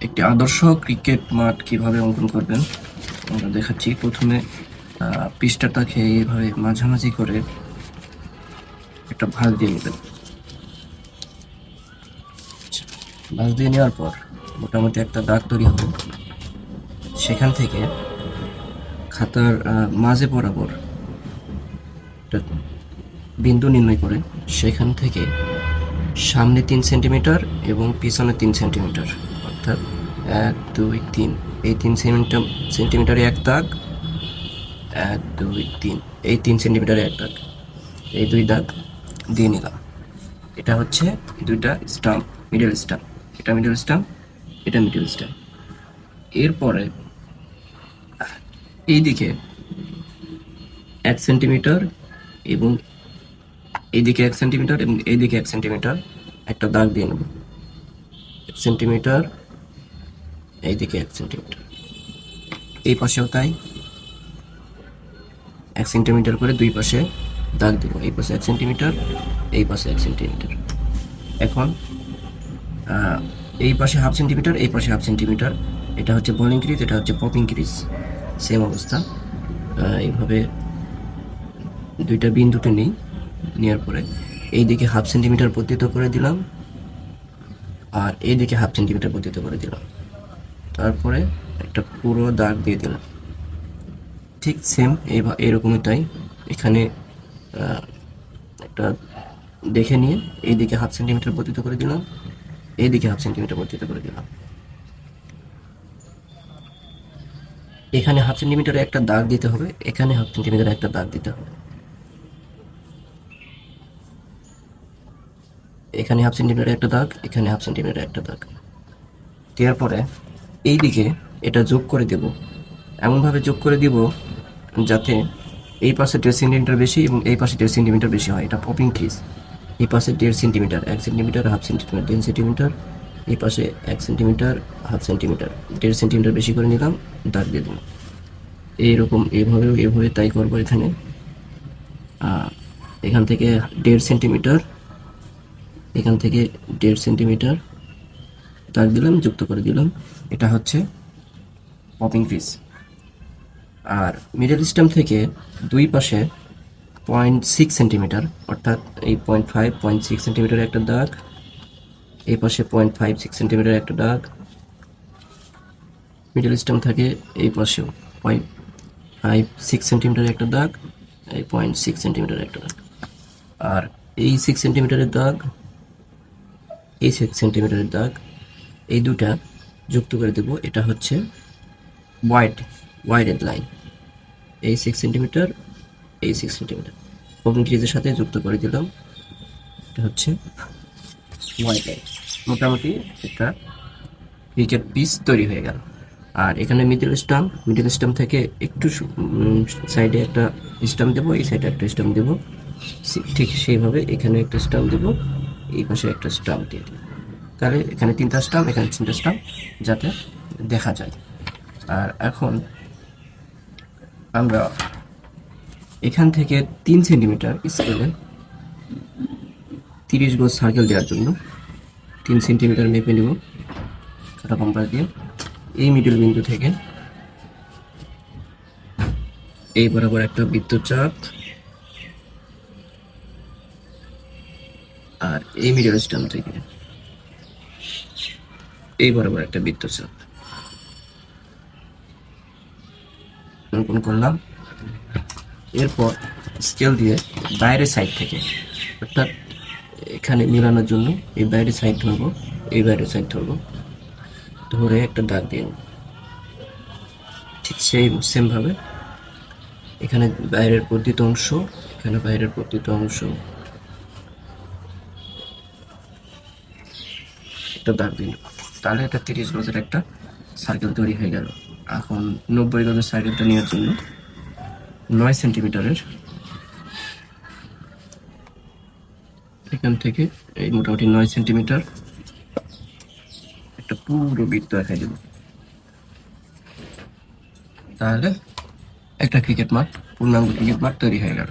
একটি আদর্শ ক্রিকেট মাঠ কিভাবে অঙ্কন করবেন আমরা দেখাচ্ছি। প্রথমে পৃষ্ঠাটাকে এইভাবে মাঝামাঝি করে একটা ভাঁজ দিয়ে নেবেন। ভাঁজ দিয়ে নেওয়ার পর মোটামুটি একটা দাগ তৈরি হবে। সেখান থেকে খাতার মাঝে বরাবর একটা বিন্দু নির্ণয় করে সেখান থেকে সামনে 3 সেন্টিমিটার এবং পিছনে 3 সেন্টিমিটার, অর্থাৎ 1 2 3, এই 3 সেন্টিমিটারে এক দাগ, 1 2 3, এই 3 সেন্টিমিটারে এক দাগ, এই 2 দাগ দিয়ে নিলাম। এটা হচ্ছে দুইটা স্টাম্প, মিডল স্টাম্প। এটা মিডল স্টাম্প, এটা মিডল স্টাম্প। এরপরে এই দিকে 1 সেন্টিমিটার এবং এইদিকে 1 সেন্টিমিটার এবং এইদিকে 1 সেন্টিমিটার একটা দাগ দিয়ে নেব। 1 সেন্টিমিটার, এইদিকে 1 সেন্টিমিটার, এই পাশেও তাই 1 সেন্টিমিটার করে দুই পাশে দাগ দেব। এই পাশে 1 সেন্টিমিটার, এই পাশে 1 সেন্টিমিটার। এখন এই পাশে হাফ সেন্টিমিটার, এই পাশে হাফ সেন্টিমিটার। এটা হচ্ছে বোলিং ক্রিজ, এটা হচ্ছে পপিং ক্রিজ। সেম অবস্থা। এইভাবে দুইটা বিন্দুতে নিই, নেওয়ার পরে এই দিকে হাফ সেন্টিমিটার পতিত করে দিলাম আর এই দিকে হাফ সেন্টিমিটার পতিত করে দিলাম। তারপরে একটা পুরো দাগ দিয়ে দিলাম। ঠিক সেম এরকমই তাই। এখানে একটা দেখে নিয়ে এইদিকে হাফ সেন্টিমিটার পতিত করে দিলাম, এইদিকে হাফ সেন্টিমিটার পতিত করে দিলাম। এখানে হাফ সেন্টিমিটারে একটা দাগ দিতে হবে, এখানে হাফ সেন্টিমিটারে একটা দাগ দিতে হবে। এখানে হাফ সেন্টিমিটার একটা দাগ, এখানে হাফ সেন্টিমিটার একটা দাগ দেওয়ার পরে এই দিকে এটা যোগ করে দেব। এমনভাবে যোগ করে দিব যাতে এই পাশে 1.5 সেন্টিমিটার বেশি এবং এই পাশে 1.5 সেন্টিমিটার বেশি হয়। এটা পপিং ক্রিজ। এই পাশে 1.5 centimetre, 1 centimetre, half centimetre, 1.5 centimetre, এই পাশে 1 সেন্টিমিটার, হাফ সেন্টিমিটার, 1.5 সেন্টিমিটার বেশি করে নিলাম, দাগ দিয়ে দিলাম। এইরকম এভাবে তাই করবো। এখানে এখান থেকে 1.5 সেন্টিমিটার, এখান থেকে 1.5 সেন্টিমিটার দাগ দিলাম, যুক্ত করে দিলাম। এটা হচ্ছে পপিং ক্রিজ। আর মিডল স্টাম্প থেকে দুই পাশে 0.6 সেন্টিমিটার, অর্থাৎ এই 0.5 0.6 সেন্টিমিটার একটা দাগ, এই পাশে 0.56 সেন্টিমিটার একটা দাগ। মিডল স্টাম্প থাকে এই পাশেও 0.56 সেন্টিমিটার একটা দাগ, এই 0.6 সেন্টিমিটার একটা দাগ। আর এই 6 সেন্টিমিটারের দাগ, এই 6 সেন্টিমিটারের দাগ, এই দুটা যুক্ত করে দেব। এটা হচ্ছে ওয়াইড লাইন। এই 6 সেন্টিমিটার, এই 6 সেন্টিমিটার পপিং ক্রিজের সাথে যুক্ত করে দিলাম। এটা হচ্ছে ওয়াইড লাইন। মোটামুটি একটা ক্রিকেট পিচ তৈরি হয়ে গেল। আর এখানে মিডল স্টাম্প থেকে একটু সাইডে একটা স্টাম্প দেবো, এই সাইডে একটা স্টাম্প দেবো। ঠিক সেইভাবে এখানে একটা স্টাম্প দেবো, এই পাশে একটা স্টাম্প দিয়ে দেবো। তাহলে এখানে 3টা স্টাম্প, এখানে 3টা স্টাম্প, যাতে দেখা যায়। আর এখন আমরা এখান থেকে 3 সেন্টিমিটার স্কেলে 30 গজ সার্কেল দেওয়ার জন্য 3 সেন্টিমিটার মেপে নেব কাঁটা কম্পাস দিয়ে। এই মিডল বিন্দু থেকে এই বরাবর একটা বৃত্তচাপ, আর এই মিডল স্টাম্প থেকে এই বরাবর একটা বৃত্তচাপ অঙ্কন করলাম। এরপর স্কেল দিয়ে বাইরের সাইড থেকে, অর্থাৎ এখানে মিলানোর জন্য এই বাইরের সাইড ধরবো, এই বাইরের সাইড ধরবো, ধরে একটা দাগ দিয়ে নেব। ঠিক সেমভাবে এখানে বাইরের প্রতিটা অংশ, এখানে বাইরের প্রতিটা অংশ একটা দাগ দিয়ে নেব। তাহলে এটা 30 গজের একটা সার্কেল তৈরি হয়ে গেল। এখন 90 গজের সার্কেলটা নেওয়ার জন্য 9 সেন্টিমিটারের এখান থেকে এই মোটামুটি 9 সেন্টিমিটার একটা পুরো বৃত্ত এঁকে দেব। তাহলে একটা ক্রিকেট মাঠ, পূর্ণাঙ্গ ক্রিকেট মাঠ তৈরি হয়ে গেল।